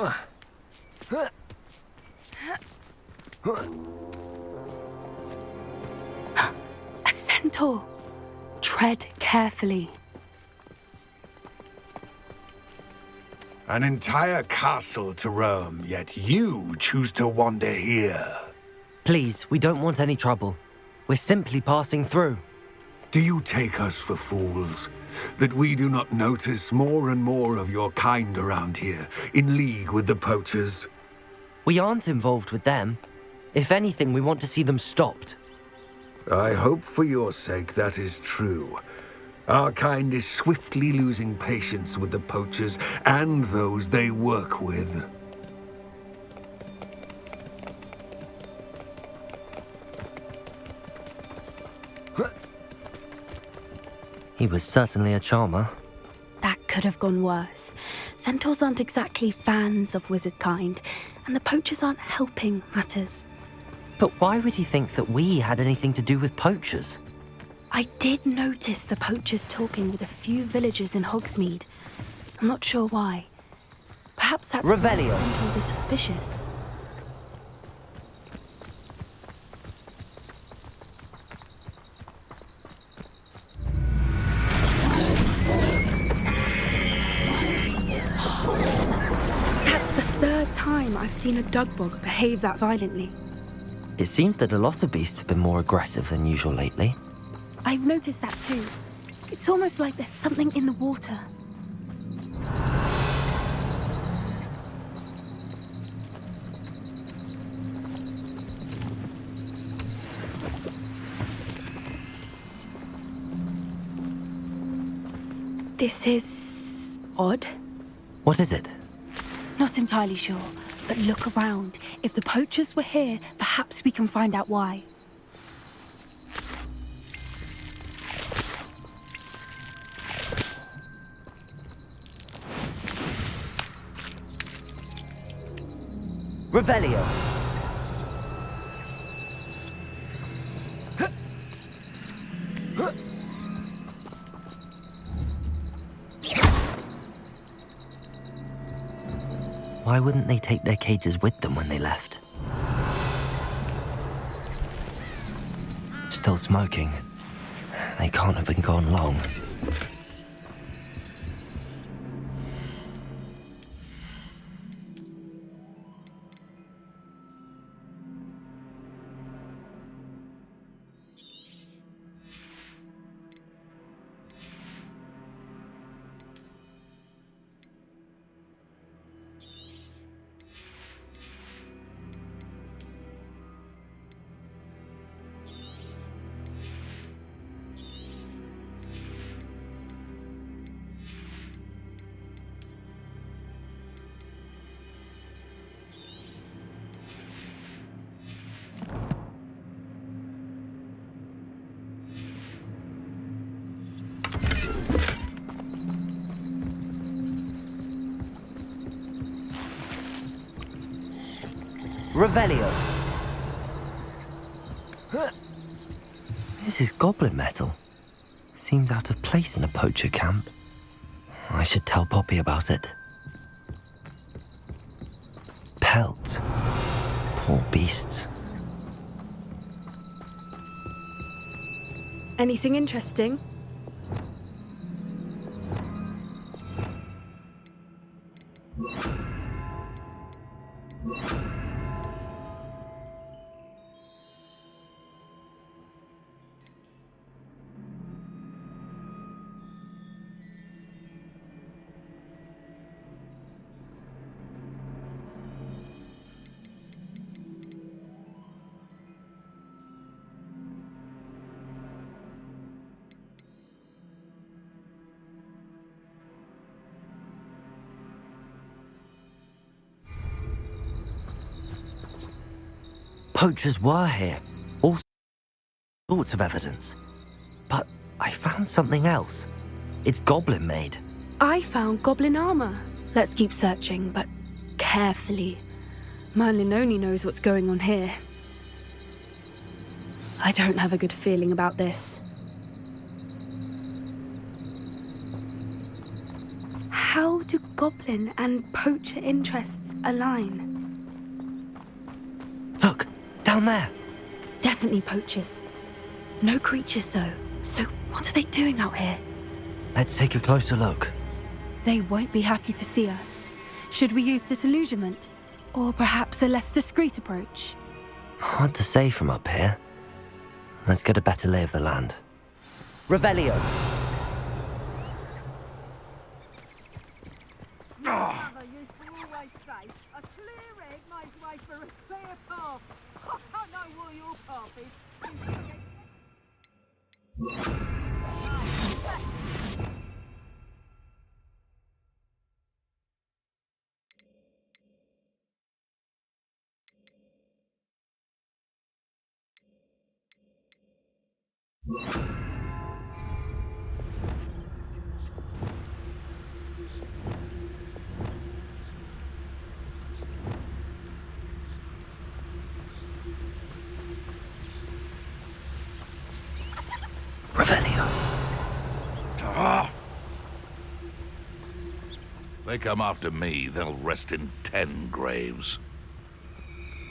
A centaur! Tread carefully. An entire castle to roam, yet you choose to wander here. Please, we don't want any trouble. We're simply passing through. Do you take us for fools? That we do not notice more and more of your kind around here, in league with the poachers? We aren't involved with them. If anything, we want to see them stopped. I hope for your sake that is true. Our kind is swiftly losing patience with the poachers and those they work with. He was certainly a charmer. That could have gone worse. Centaurs aren't exactly fans of wizard kind, and the poachers aren't helping matters. But why would he think that we had anything to do with poachers? I did notice the poachers talking with a few villagers in Hogsmeade. I'm not sure why. Perhaps that's why the Revelio. centaurs are suspicious. That's the third time I've seen a dugbog behave that violently. It seems that a lot of beasts have been more aggressive than usual lately. I've noticed that too. It's almost like there's something in the water. This is odd. What is it? Not entirely sure, but look around. If the poachers were here, perhaps we can find out why. Revelio. Why wouldn't they take their cages with them when they left? Still smoking. They can't have been gone long. Revelio. This is goblin metal. Seems out of place in a poacher camp. I should tell Poppy about it. Pelts. Poor beasts. Anything interesting? Poachers were here. All sorts of evidence. But I found something else. It's goblin made. I found goblin armor. Let's keep searching, but carefully. Merlin only knows what's going on here. I don't have a good feeling about this. How do goblin and poacher interests align. Look, down there. Definitely poachers. No creatures, though. So what are they doing out here? Let's take a closer look. They won't be happy to see us. Should we use disillusionment? Or perhaps a less discreet approach? Hard to say from up here. Let's get a better lay of the land. Revelio. Mother used to always say, a clear egg makes way for a clear path. I don't know where your path is. Revelio. They come after me, they'll rest in 10 graves.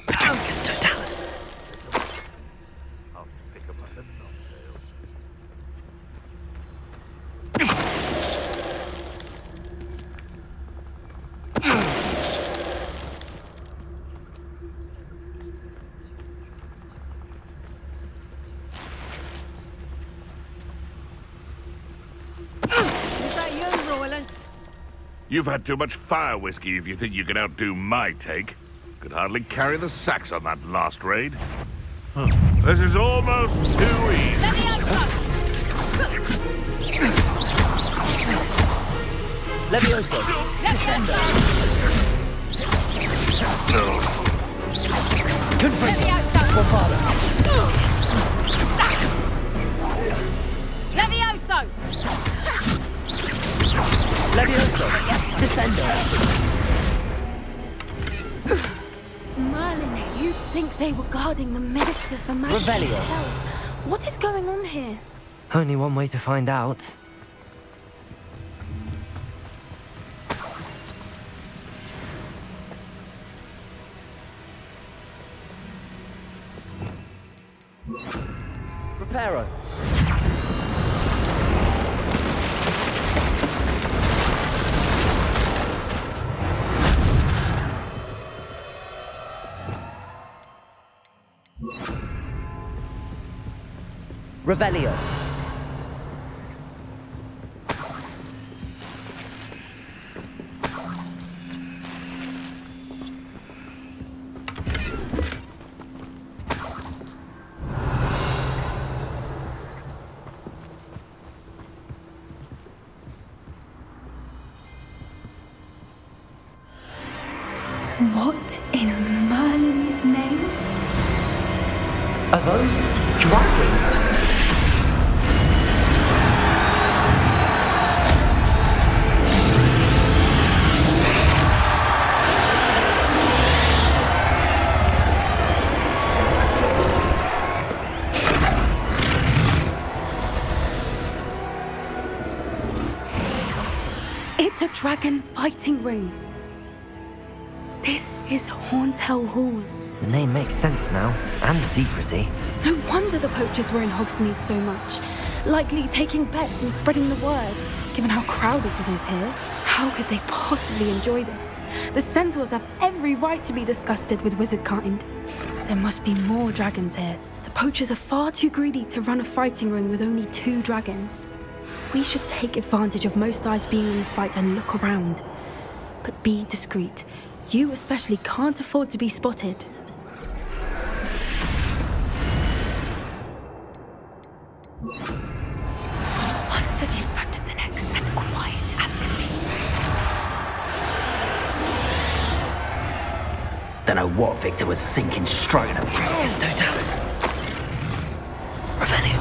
Patroclus Totalis. I'll pick 'em up and Is that you, Royland? You've had too much fire whiskey if you think you can outdo my take. Could hardly carry the sacks on that last raid. This is almost too easy. Levioso. Descendo. Confringo. Guapada. Levioso! Levioso. Descendo. Merlin, you'd think they were guarding the Minister for Magic Revelio. itself. What is going on here? Only one way to find out. Reparo. Revelio. What in Merlin's name? Are those dragons? It's a dragon fighting ring. This is Hauntel Hall. The name makes sense now, and the secrecy. No wonder the poachers were in Hogsmeade so much. Likely taking bets and spreading the word, given how crowded it is here. How could they possibly enjoy this? The centaurs have every right to be disgusted with wizardkind. There must be more dragons here. The poachers are far too greedy to run a fighting ring with only 2 dragons. We should take advantage of most eyes being in the fight and look around. But be discreet. You especially can't afford to be spotted. One foot in front of the next and quiet as can be. Don't know what Victor was sinking straight up. Patroclus Totalis. Revelio.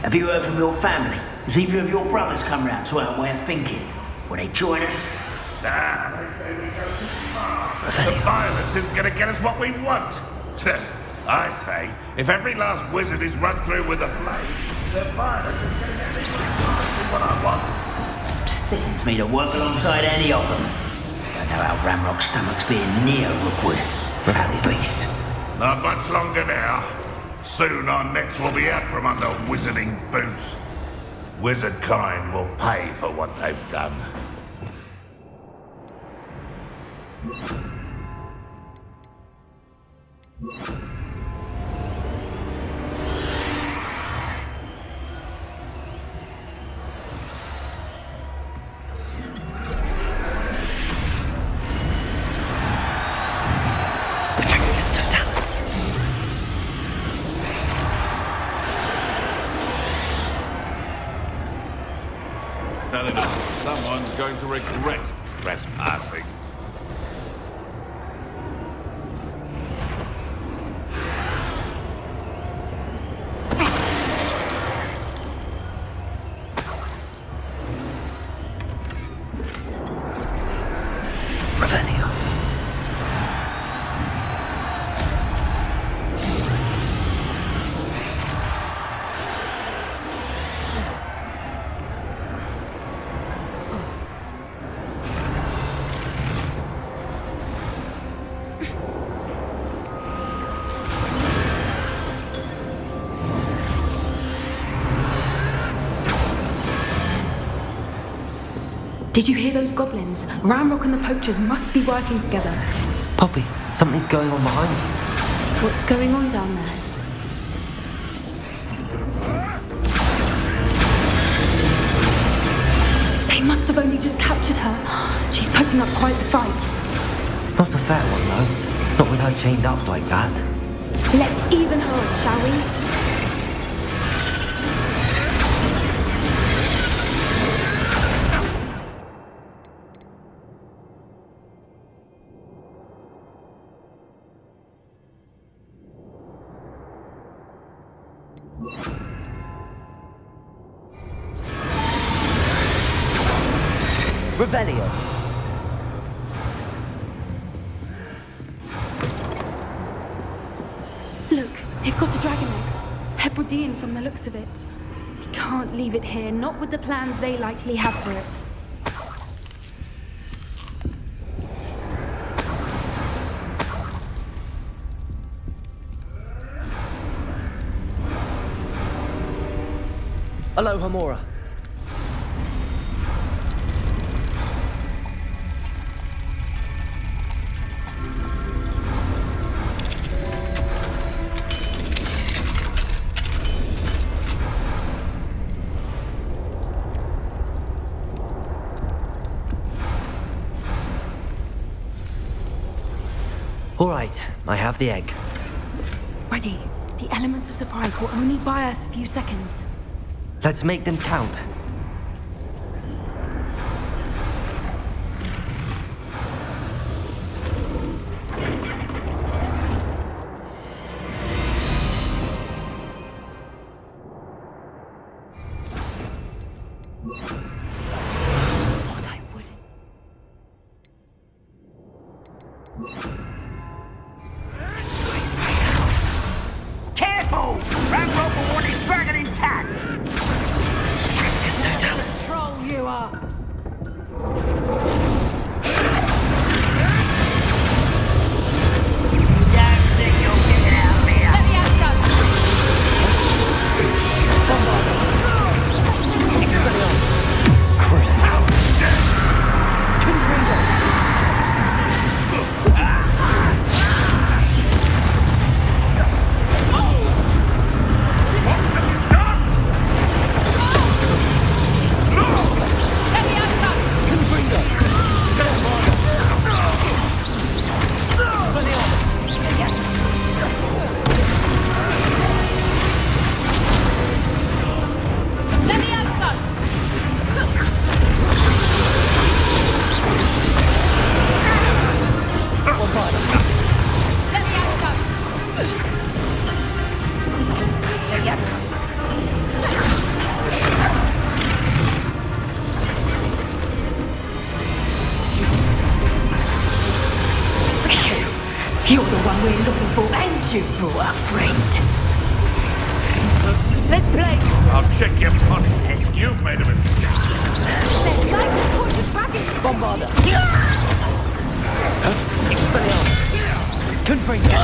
Have you heard from your family? Has either of your brothers come round to our way of thinking? Will they join us? Nah, they say we go too far. The violence isn't going to get us what we want. I say, if every last wizard is run through with a blade, the violence is going to get me what I want. Abstains me to work alongside any of them. Don't know how Ramrock's stomach's being near Rookwood. Foul beast. Not much longer now. Soon our necks will be out from under wizarding boots. Wizard kind will pay for what they've done. Now they know, someone's going to regret trespassing. Did you hear those goblins? Ramrock and the poachers must be working together. Poppy, something's going on behind you. What's going on down there? They must have only just captured her. She's putting up quite the fight. Not a fair one, though. Not with her chained up like that. Let's even her up, shall we? Revelio. Look, they've got a dragon egg. Hebridean from the looks of it. We can't leave it here, not with the plans they likely have for it. Aloha, Mora. All right, I have the egg. Ready. The elements of surprise will only buy us a few seconds. Let's make them count. What I wouldn't. Careful! Ramrock will want his dragon intact! we're looking for, and you brought a friend. Let's play. I'll check your pottiness. You've made a mistake. Let's light the torch of dragons. Bombarder. Expelliarmus. Confringo.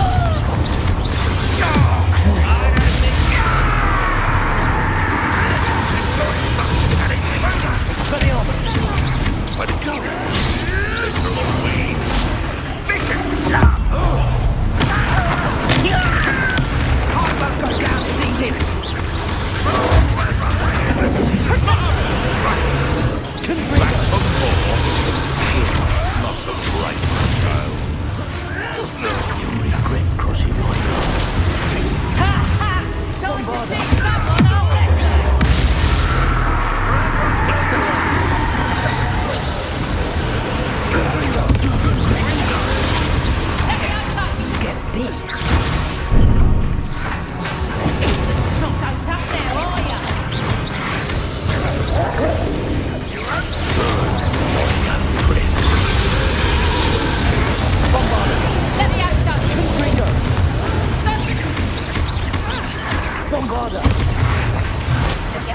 Expelliarmus. Let it go. Little weed. Vicious slap. I won't go down as easy. Back for more. Not the bright child. You'll regret crossing my path. Ha ha! Time to take someone else. Get big. Not so tough now, are ya? Let me out, son. Confringo. Bombarder.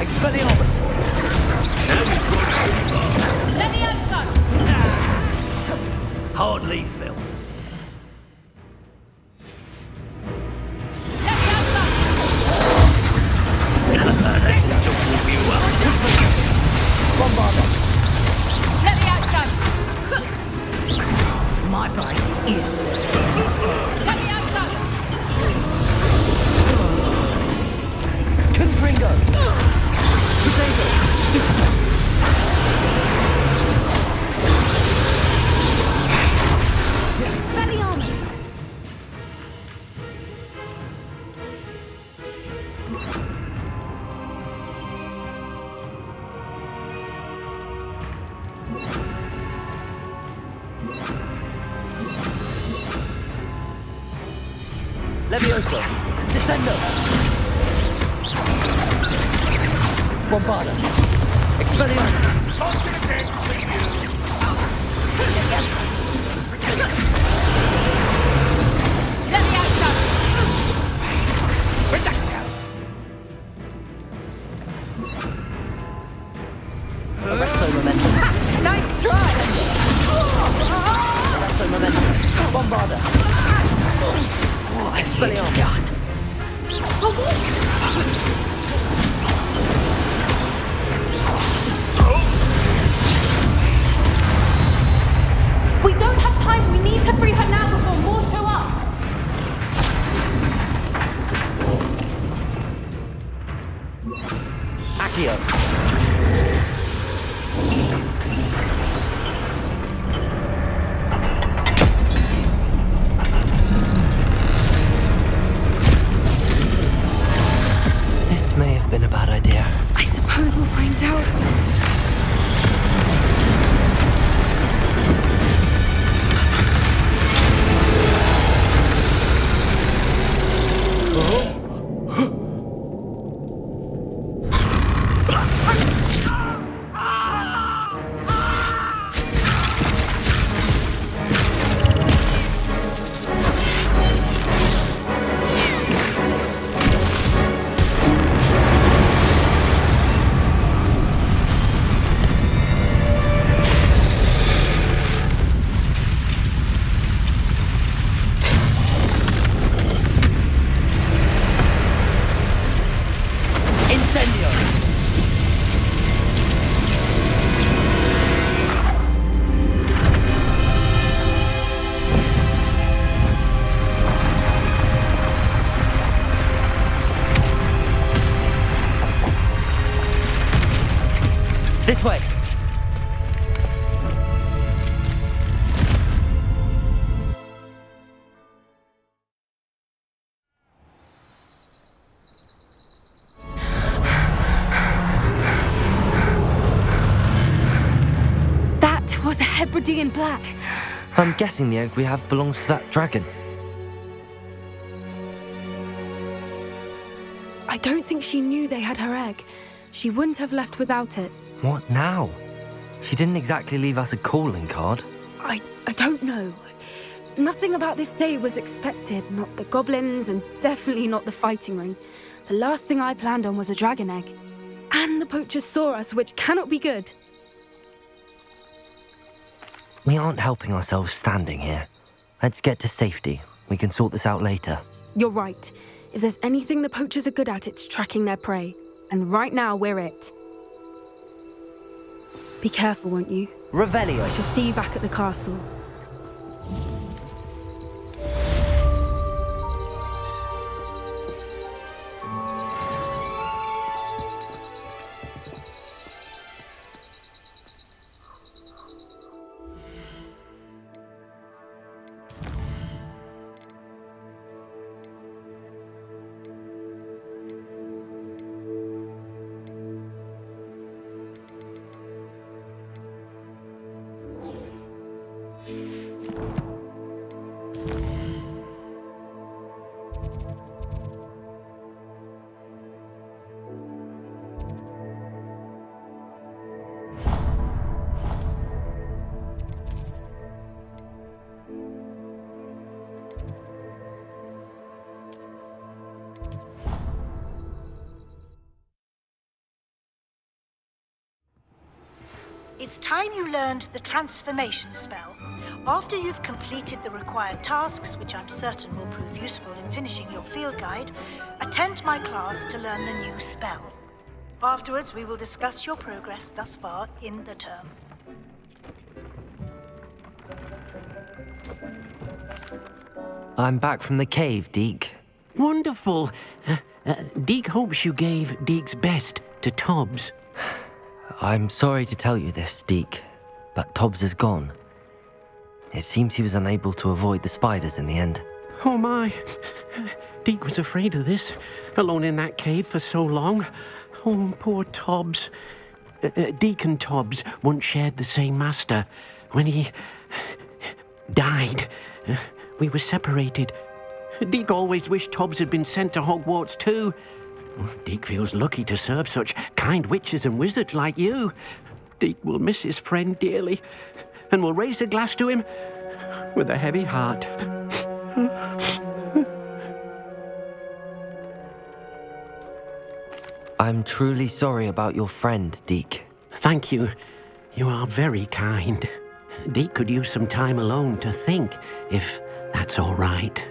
Expelliarmus. Let me out, son. Hardly, Phil. Let me out, son. Bombarder. Let me out, son. My base is Let me out, son. Confringo. Potato. Expelliarmus. Levioso. Descendo. Bombarder. Expelliarmus. Let me out, son. Arresto momentum. Nice try. Arresto momentum. Bombarder. Expelliarmus. We don't have time. We need to free her now before more show up. Accio. This may have been a bad idea. I suppose we'll find out. This way. That was a Hebridean black. I'm guessing the egg we have belongs to that dragon. I don't think she knew they had her egg. She wouldn't have left without it. What now? She didn't exactly leave us a calling card. I don't know. Nothing about this day was expected, not the goblins, and definitely not the fighting ring. The last thing I planned on was a dragon egg. And the poachers saw us, which cannot be good. We aren't helping ourselves standing here. Let's get to safety. We can sort this out later. You're right. If there's anything the poachers are good at, it's tracking their prey. And right now, we're it. Be careful, won't you? Revelio. I shall see you back at the castle. It's time you learned the transformation spell. After you've completed the required tasks, which I'm certain will prove useful in finishing your field guide, attend my class to learn the new spell. Afterwards, we will discuss your progress thus far in the term. I'm back from the cave, Deke. Wonderful. Deke hopes you gave Deke's best to Tobbs. I'm sorry to tell you this, Deke, but Tobbs is gone. It seems he was unable to avoid the spiders in the end. Oh my. Deke was afraid of this, alone in that cave for so long. Oh, poor Tobbs. Deke and Tobbs once shared the same master. When he died, we were separated. Deke always wished Tobbs had been sent to Hogwarts too. Deke feels lucky to serve such kind witches and wizards like you. Deke will miss his friend dearly, and will raise a glass to him with a heavy heart. I'm truly sorry about your friend, Deke. Thank you. You are very kind. Deke could use some time alone to think, if that's all right.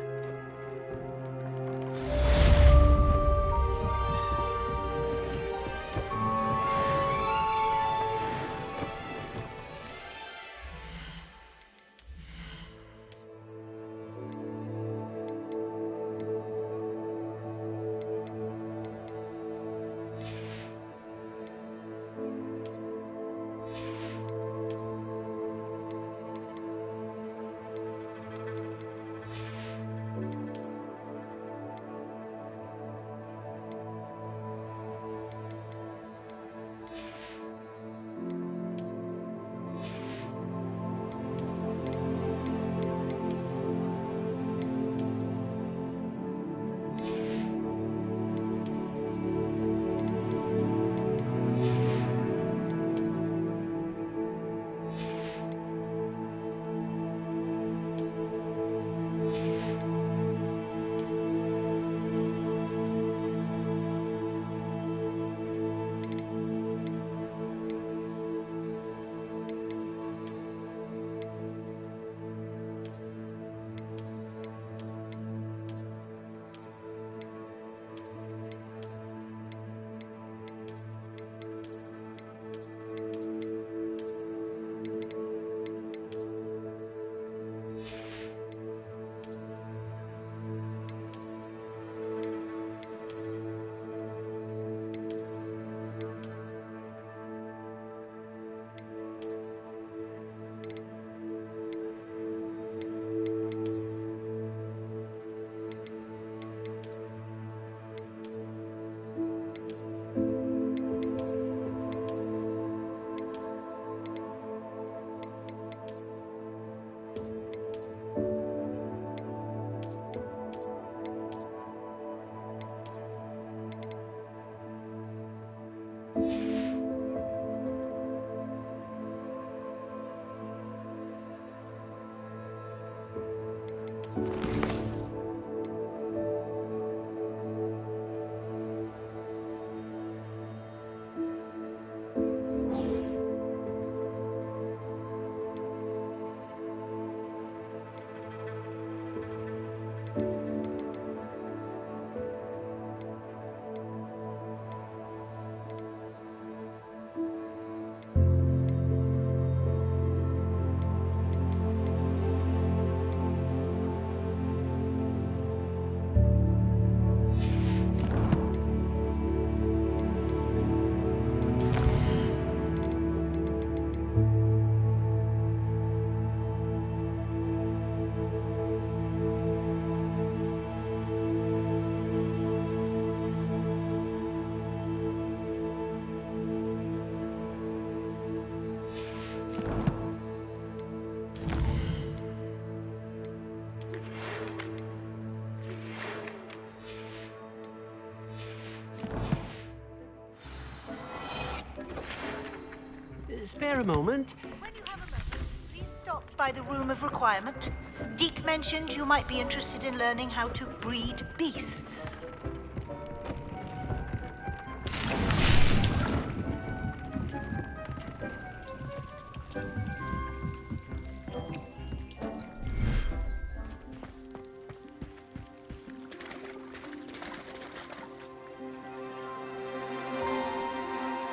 spare a moment? When you have a moment, please stop by the Room of Requirement. Deke mentioned you might be interested in learning how to breed beasts.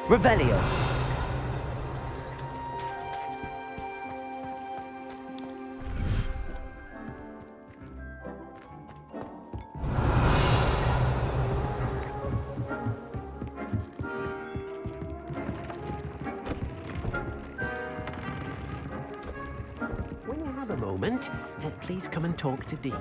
Revelio. When you have a moment, please come and talk to Deke.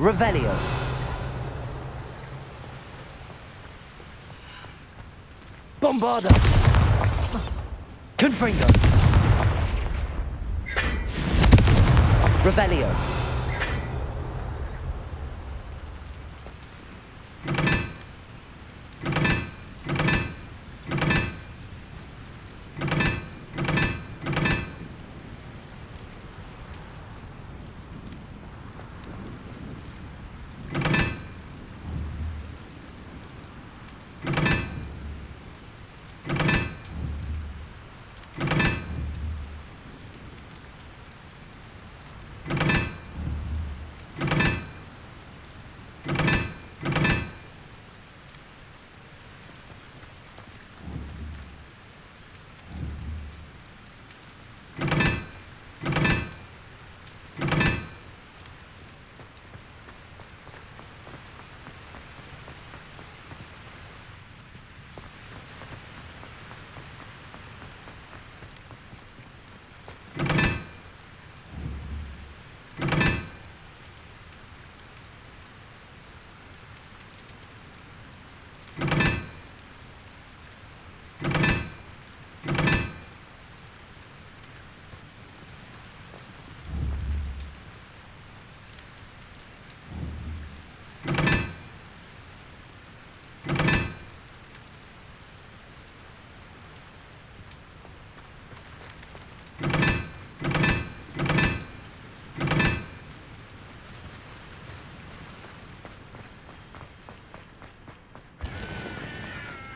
Revelio. Bombarda. Confringo. Revelio.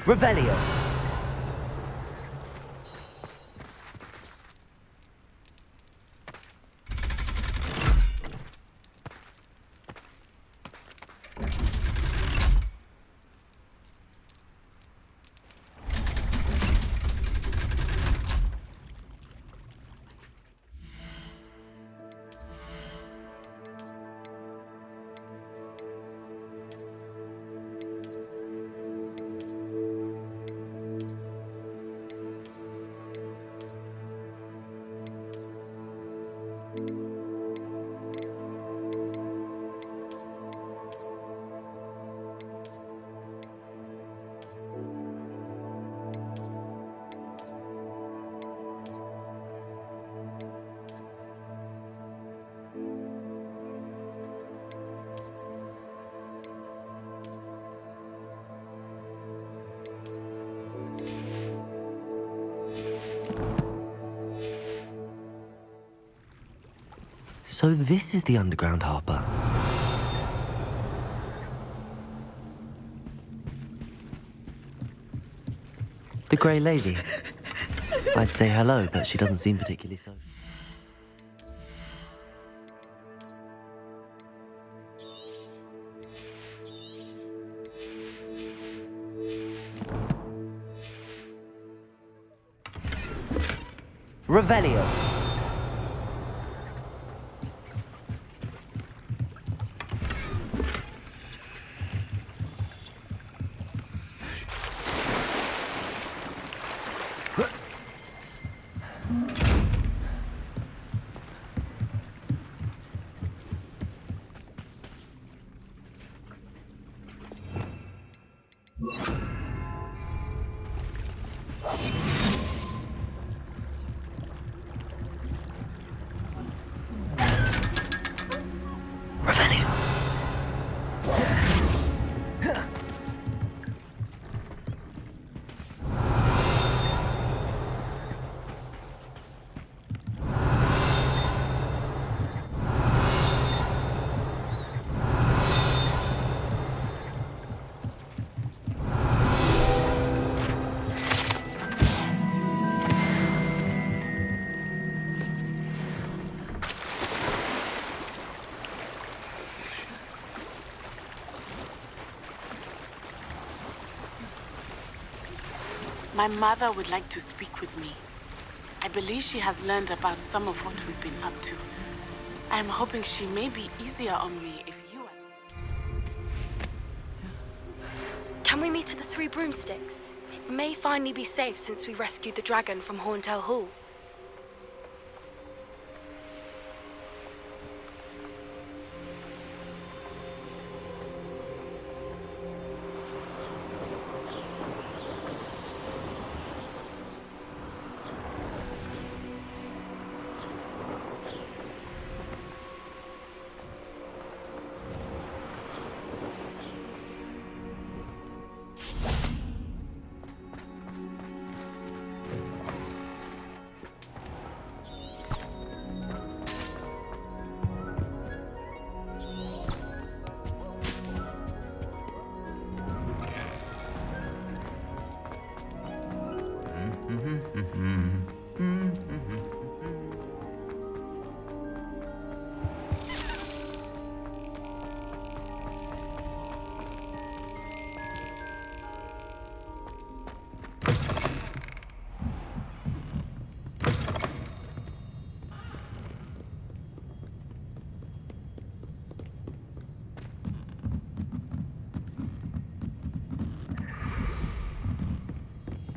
Revelio. So this is the underground harbour. The Grey Lady. I'd say hello, but she doesn't seem particularly social. Revelio. My mother would like to speak with me. I believe she has learned about some of what we've been up to. I am hoping she may be easier on me if you are... Can we meet at the Three Broomsticks? It may finally be safe since we rescued the dragon from Horntail Hall.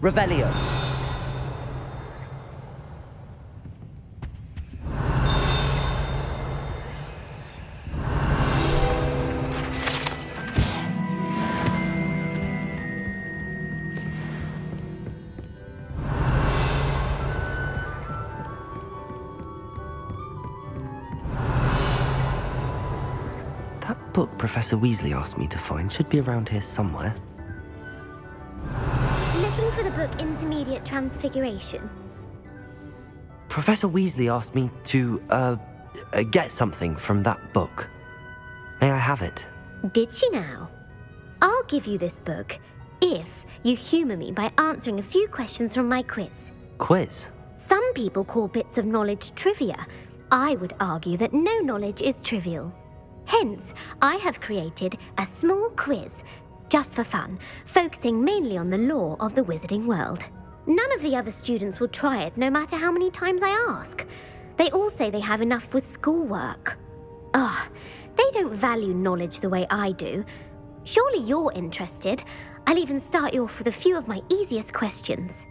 Revelio. That book Professor Weasley asked me to find should be around here somewhere. Looking for the book Intermediate Transfiguration? Professor Weasley asked me to, get something from that book. May I have it? Did she now? I'll give you this book if you humour me by answering a few questions from my quiz. Quiz? Some people call bits of knowledge trivia. I would argue that no knowledge is trivial. Hence, I have created a small quiz, just for fun, focusing mainly on the lore of the wizarding world. None of the other students will try it, no matter how many times I ask. They all say they have enough with schoolwork. Ugh, they don't value knowledge the way I do. Surely you're interested. I'll even start you off with a few of my easiest questions.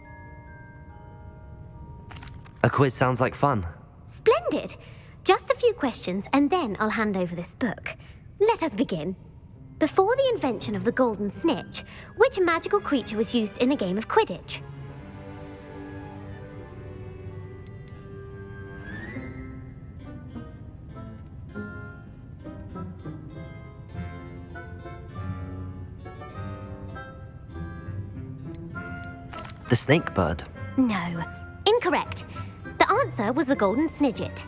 A quiz sounds like fun. Splendid! Just a few questions, and then I'll hand over this book. Let us begin. Before the invention of the golden snitch, which magical creature was used in a game of Quidditch? The snake bird. No, incorrect. The answer was the golden snidget.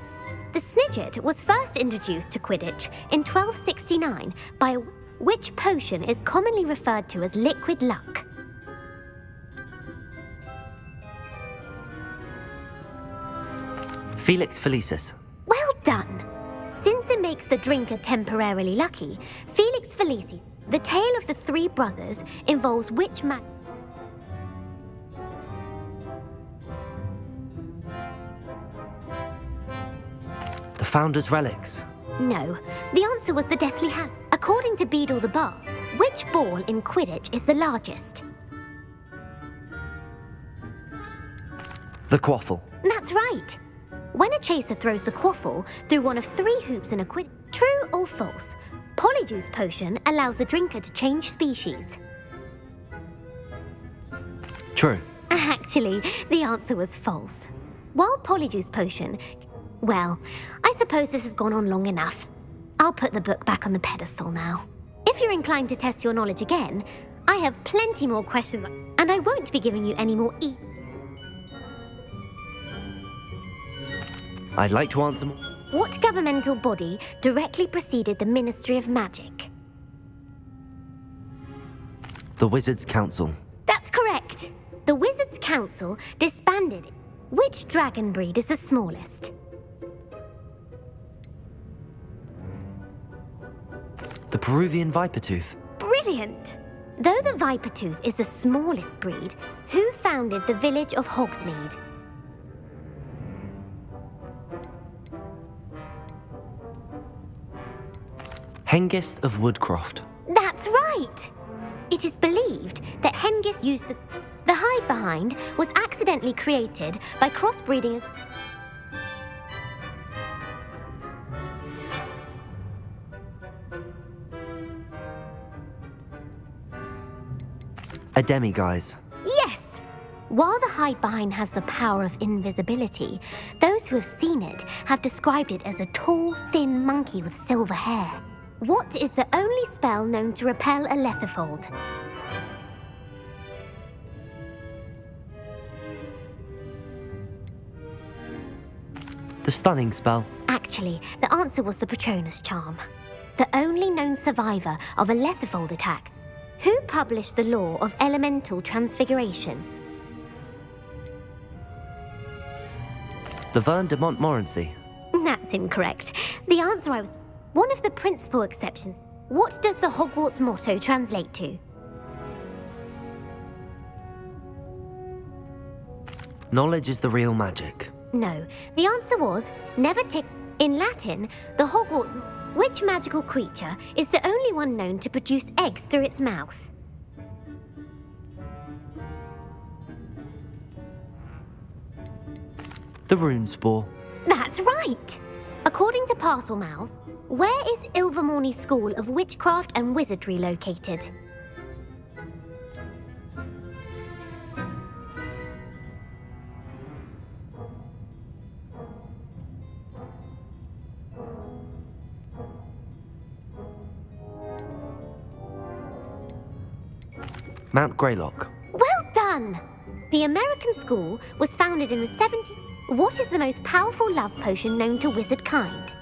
The Snidget was first introduced to Quidditch in 1269 by which potion is commonly referred to as liquid luck. Felix Felicis. Well done! Since it makes the drinker temporarily lucky, Felix Felicis, the tale of the three brothers, involves which The Founder's Relics. No, the answer was the Deathly Hallows. According to Beadle the Bar, which ball in Quidditch is the largest? The Quaffle. That's right. When a chaser throws the quaffle through one of 3 hoops in a Quidditch, true or false, Polyjuice Potion allows the drinker to change species. True. Actually, the answer was false. While Polyjuice Potion... Well, I suppose this has gone on long enough. I'll put the book back on the pedestal now. If you're inclined to test your knowledge again, I have plenty more questions, and I won't be giving you any more I'd like to answer more. What governmental body directly preceded the Ministry of Magic? The Wizards' Council. That's correct. The Wizards' Council disbanded. Which dragon breed is the smallest? The Peruvian Vipertooth. Brilliant! Though the Vipertooth is the smallest breed, who founded the village of Hogsmeade? Hengist of Woodcroft. That's right! It is believed that Hengist used the hide-behind was accidentally created by crossbreeding A Demiguise. Yes! While the hide-behind has the power of invisibility, those who have seen it have described it as a tall, thin monkey with silver hair. What is the only spell known to repel a Lethifold? The Stunning Spell. Actually, the answer was the Patronus Charm. The only known survivor of a Lethifold attack. Who published the law of elemental transfiguration? Laverne de Montmorency. That's incorrect. The answer was one of the principal exceptions. What does the Hogwarts motto translate to? Knowledge is the real magic. No, the answer was never tick. In Latin, the Hogwarts... Which magical creature is the only one known to produce eggs through its mouth? The Runespore. That's right! According to Parselmouth, where is Ilvermorny School of Witchcraft and Wizardry located? Mount Greylock. Well done! The American school was founded in the 70s. What is the most powerful love potion known to wizard kind?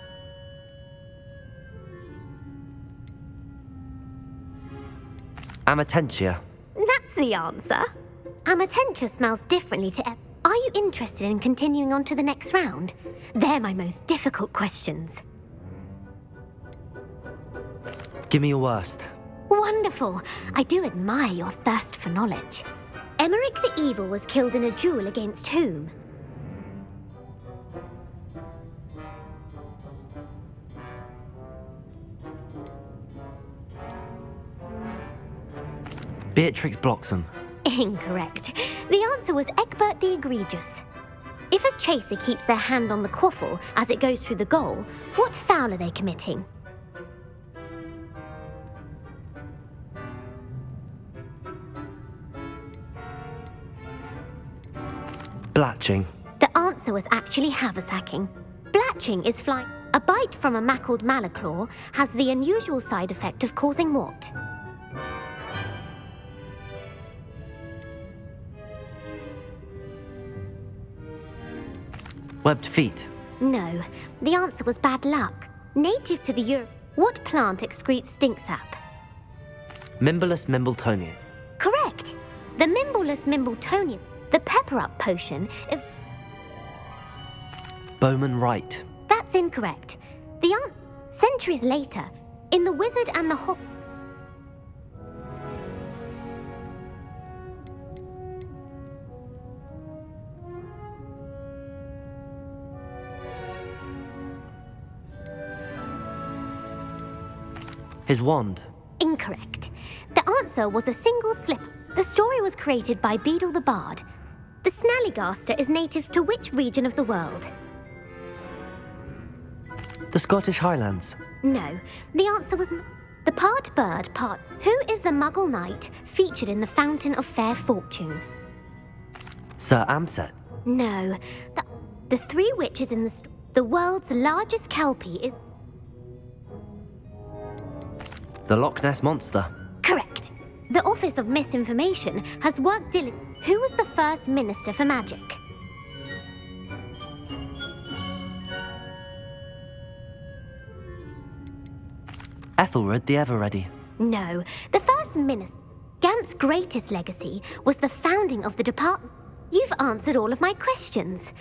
Amatentia. That's the answer. Amatentia smells differently to... Are you interested in continuing on to the next round? They're my most difficult questions. Give me your worst. Wonderful. I do admire your thirst for knowledge. Emeric the Evil was killed in a duel against whom? Beatrix Bloxham. Incorrect. The answer was Egbert the Egregious. If a chaser keeps their hand on the quaffle as it goes through the goal, what foul are they committing? Blatching. The answer was actually haversacking. Blatching is flying. A bite from a mackled malaclaw has the unusual side effect of causing what? Webbed feet. No, the answer was bad luck. Native to the Europe, what plant excretes stink sap? Mimbolus Mimbletonia. Correct. The Mimbolus Mimbletonia, the pepper-up potion of... Bowman Wright. That's incorrect. The answer... Centuries later, in The Wizard and the Hog... His wand. Incorrect. The answer was a single slip. The story was created by Beadle the Bard. The Snallygaster is native to which region of the world? The Scottish Highlands. No, the answer was the part bird, part... Who is the Muggle knight featured in the Fountain of Fair Fortune? Sir Amset. No, the three witches in the world's largest kelpie is... The Loch Ness Monster. Correct. The Office of Misinformation has worked diligently. Who was the first Minister for Magic? Ethelred the Ever-Ready. No, the first Minister. Gamp's greatest legacy was the founding of the department. You've answered all of my questions.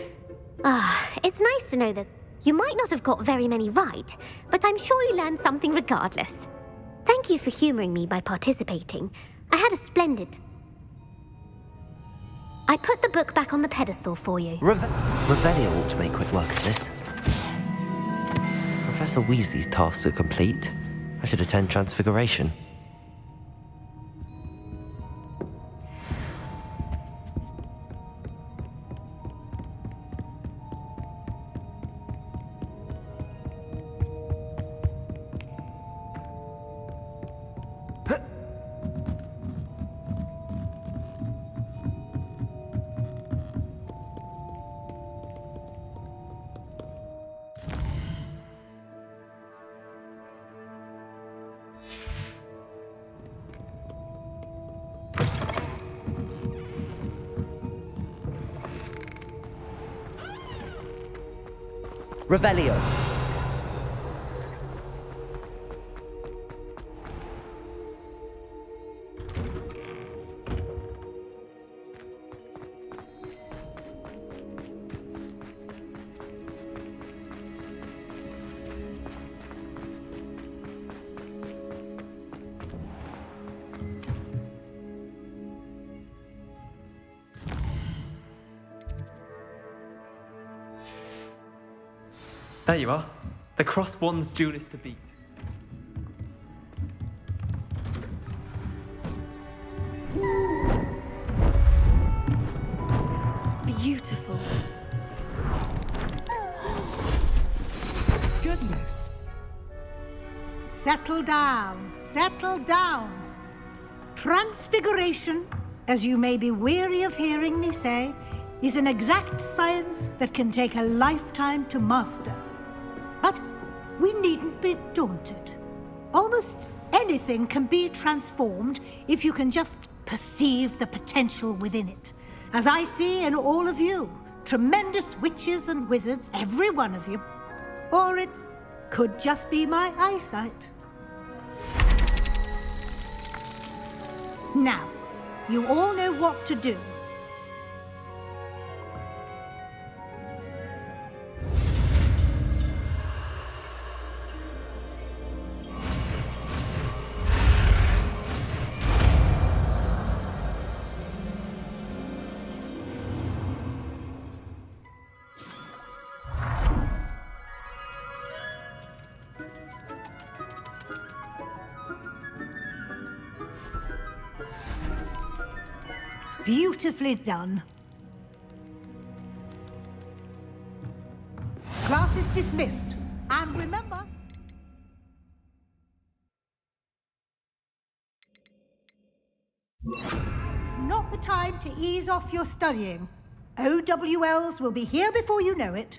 It's nice to know that you might not have got very many right, but I'm sure you learned something regardless. Thank you for humouring me by participating. I had a splendid... I put the book back on the pedestal for you. Revelio ought to make quick work of this. Professor Weasley's tasks are complete. I should attend Transfiguration. Revelio. There you are. The cross one's duelist to beat. Beautiful. Goodness. Settle down, settle down. Transfiguration, as you may be weary of hearing me say, is an exact science that can take a lifetime to master. But we needn't be daunted. Almost anything can be transformed if you can just perceive the potential within it. As I see in all of you, tremendous witches and wizards, every one of you. Or it could just be my eyesight. Now, you all know what to do. Beautifully done. Class is dismissed. And remember... It's not the time to ease off your studying. OWLs will be here before you know it.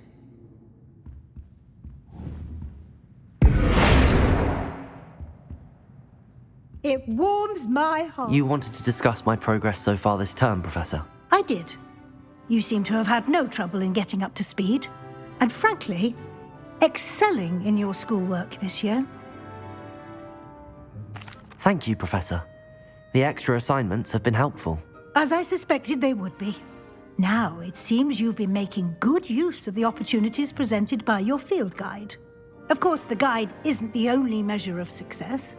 It warms my heart. You wanted to discuss my progress so far this term, Professor. I did. You seem to have had no trouble in getting up to speed. and frankly, excelling in your schoolwork this year. Thank you, Professor. The extra assignments have been helpful. As I suspected they would be. Now, it seems you've been making good use of the opportunities presented by your field guide. Of course, the guide isn't the only measure of success.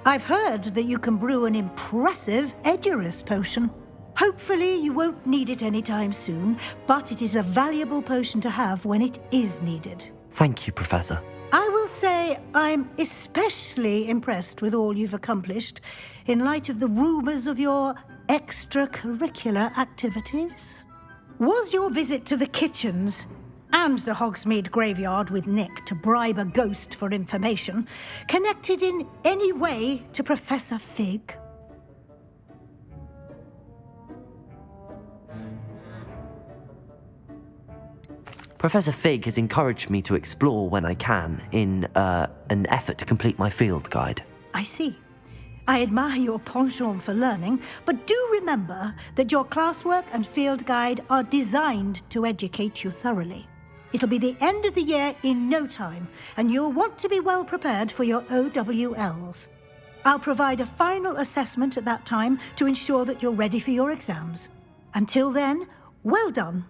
I've heard that you can brew an impressive Edurus potion. Hopefully, you won't need it anytime soon, but it is a valuable potion to have when it is needed. Thank you, Professor. I will say I'm especially impressed with all you've accomplished in light of the rumors of your extracurricular activities. Was your visit to the kitchens and the Hogsmeade graveyard with Nick to bribe a ghost for information connected in any way to Professor Fig? Professor Fig has encouraged me to explore when I can in an effort to complete my field guide. I see. I admire your penchant for learning, but do remember that your classwork and field guide are designed to educate you thoroughly. It'll be the end of the year in no time, and you'll want to be well prepared for your OWLs. I'll provide a final assessment at that time to ensure that you're ready for your exams. Until then, well done.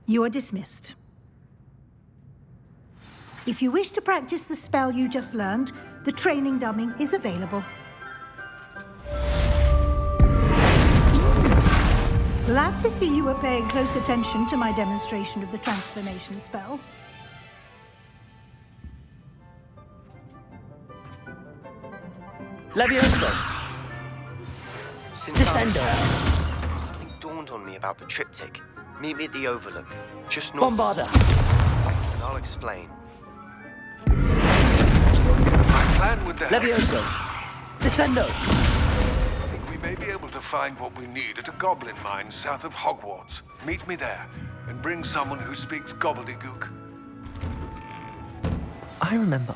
You are dismissed. If you wish to practice the spell you just learned, the training dummy is available. Glad to see you were paying close attention to my demonstration of the transformation spell. Levioso! Descendo! Something dawned on me about the triptych. Meet me at the Overlook, just north. Bombarda! And I'll explain. My plan with the Levioso! Descendo! I think we may be able to find what we need at a goblin mine south of Hogwarts. Meet me there, and bring someone who speaks gobbledygook. I remember.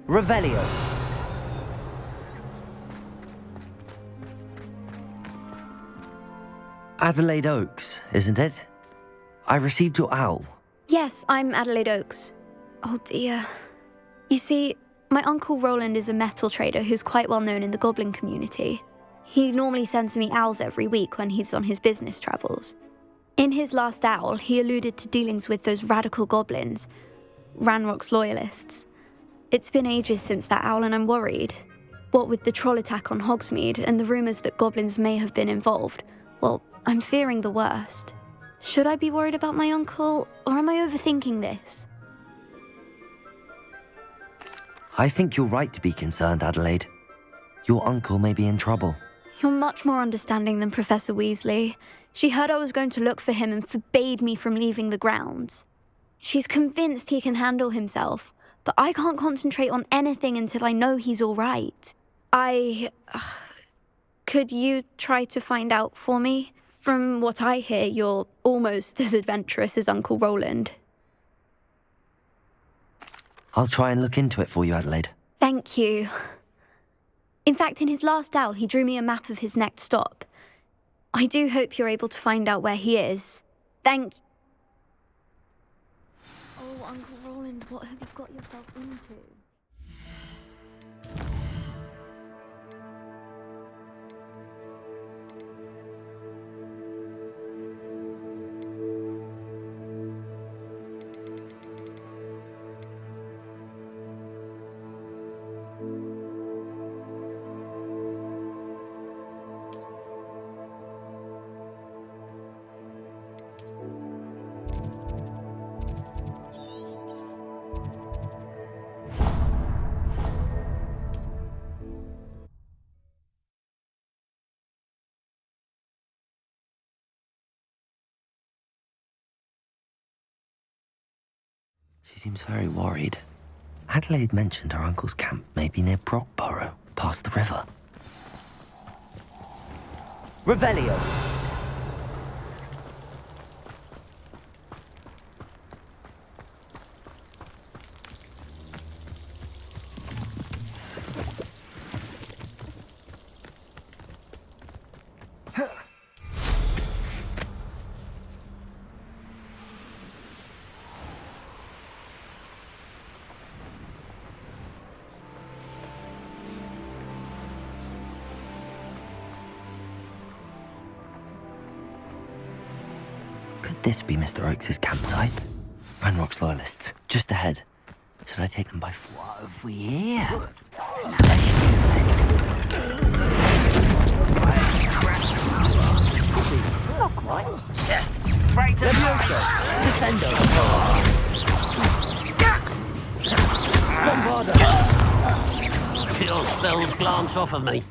Revelio! Adelaide Oaks, isn't it? I received your owl. Yes, I'm Adelaide Oaks. Oh dear. You see, my Uncle Roland is a metal trader who's quite well known in the goblin community. He normally sends me owls every week when he's on his business travels. In his last owl, he alluded to dealings with those radical goblins, Ranrock's loyalists. It's been ages since that owl and I'm worried. What with the troll attack on Hogsmeade and the rumours that goblins may have been involved, well, I'm fearing the worst. Should I be worried about my uncle, or am I overthinking this? I think you're right to be concerned, Adelaide. Your uncle may be in trouble. You're much more understanding than Professor Weasley. She heard I was going to look for him and forbade me from leaving the grounds. She's convinced he can handle himself, but I can't concentrate on anything until I know he's all right. Could you try to find out for me? From what I hear, you're almost as adventurous as Uncle Roland. I'll try and look into it for you, Adelaide. Thank you. In fact, in his last owl, he drew me a map of his next stop. I do hope you're able to find out where he is. Thank you. Oh, Uncle Roland, what have you got yourself into? She seems very worried. Adelaide mentioned her uncle's camp may be near Brockborough, past the river. Revelio! Could this be Mr. Oakes' campsite? Ranrock's loyalists, just ahead. Should I take them by foot? What have we here? Not quite. Right to Levioso! Descendo! Bombarda! Feel spells glance off of me.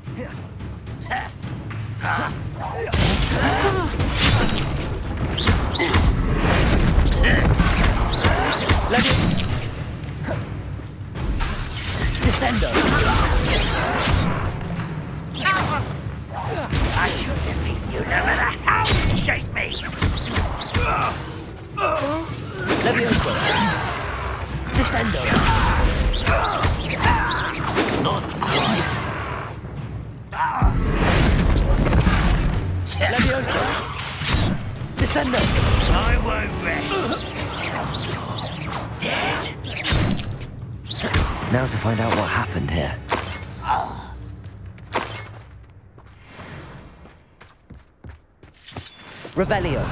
Descendo! I shall defeat you no matter how you shake me! Levioso! Descendo! Not quite. Levioso! Descendo! I won't rest. Dead. Now to find out what happened here. Revelio!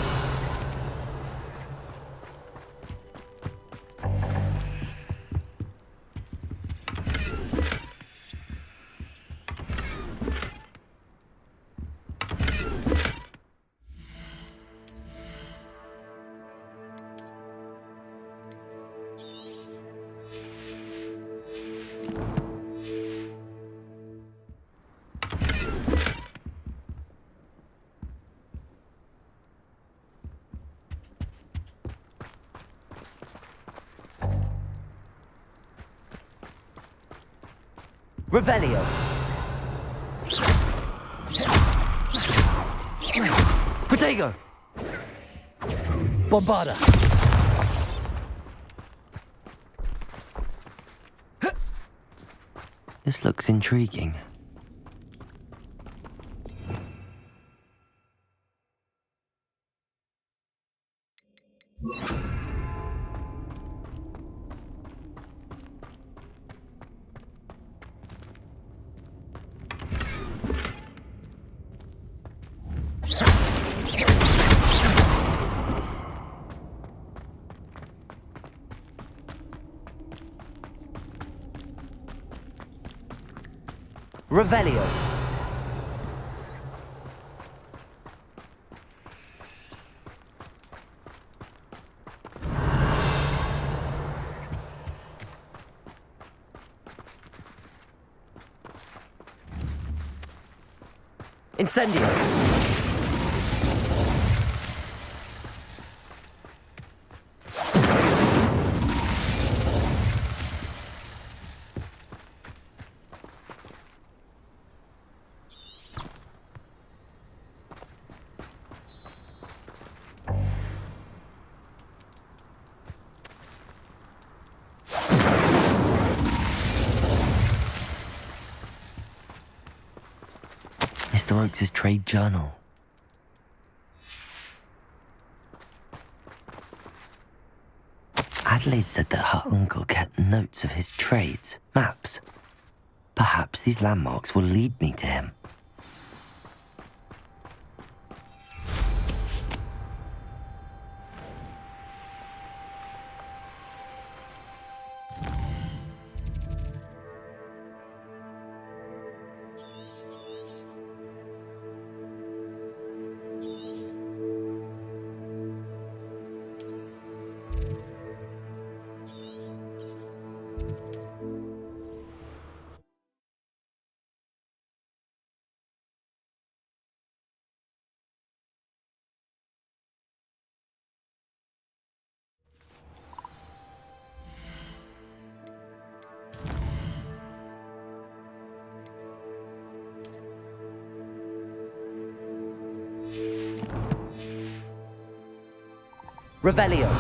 Revelio! Protego! Bombarda! This looks intriguing. Revelio! Incendio! Mr. Oakes' trade journal. Adelaide said that her uncle kept notes of his trades, maps. Perhaps these landmarks will lead me to him. Revelio!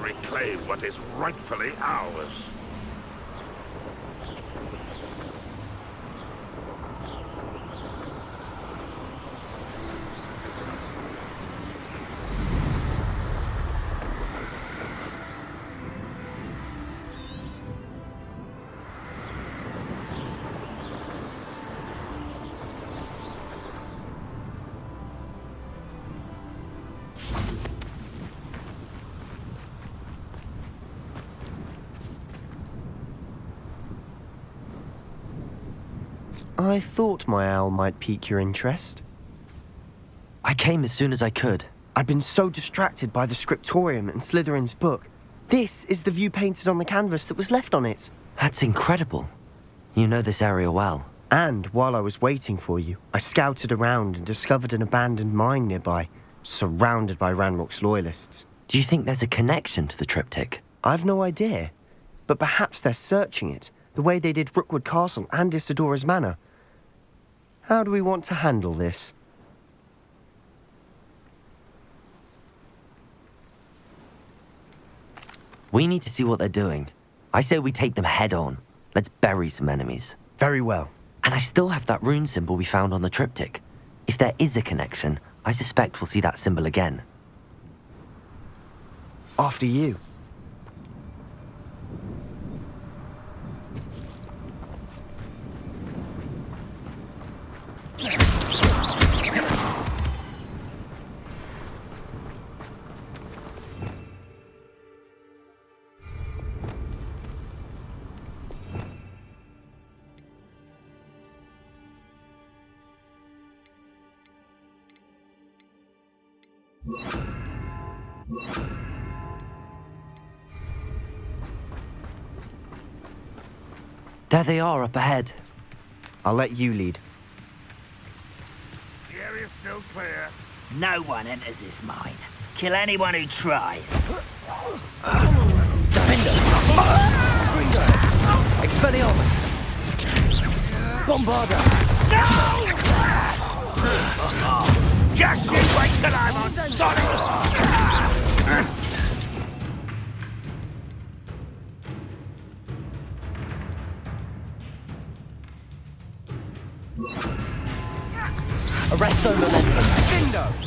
reclaim what is rightfully ours. I thought my owl might pique your interest. I came as soon as I could. I'd been so distracted by the scriptorium and Slytherin's book. This is the view painted on the canvas that was left on it. That's incredible. You know this area well. And while I was waiting for you, I scouted around and discovered an abandoned mine nearby, surrounded by Ranrock's loyalists. Do you think there's a connection to the triptych? I've no idea, but perhaps they're searching it, the way they did Rookwood Castle and Isidora's Manor. How do we want to handle this? We need to see what they're doing. I say we take them head on. Let's bury some enemies. Very well. And I still have that rune symbol we found on the triptych. If there is a connection, I suspect we'll see that symbol again. After you. There they are up ahead. I'll let you lead. The area's still clear. No one enters this mine. Kill anyone who tries. Expelliarmus! Bombarda! Just you wait till I'm on solid! Arresto momentum! Bingo!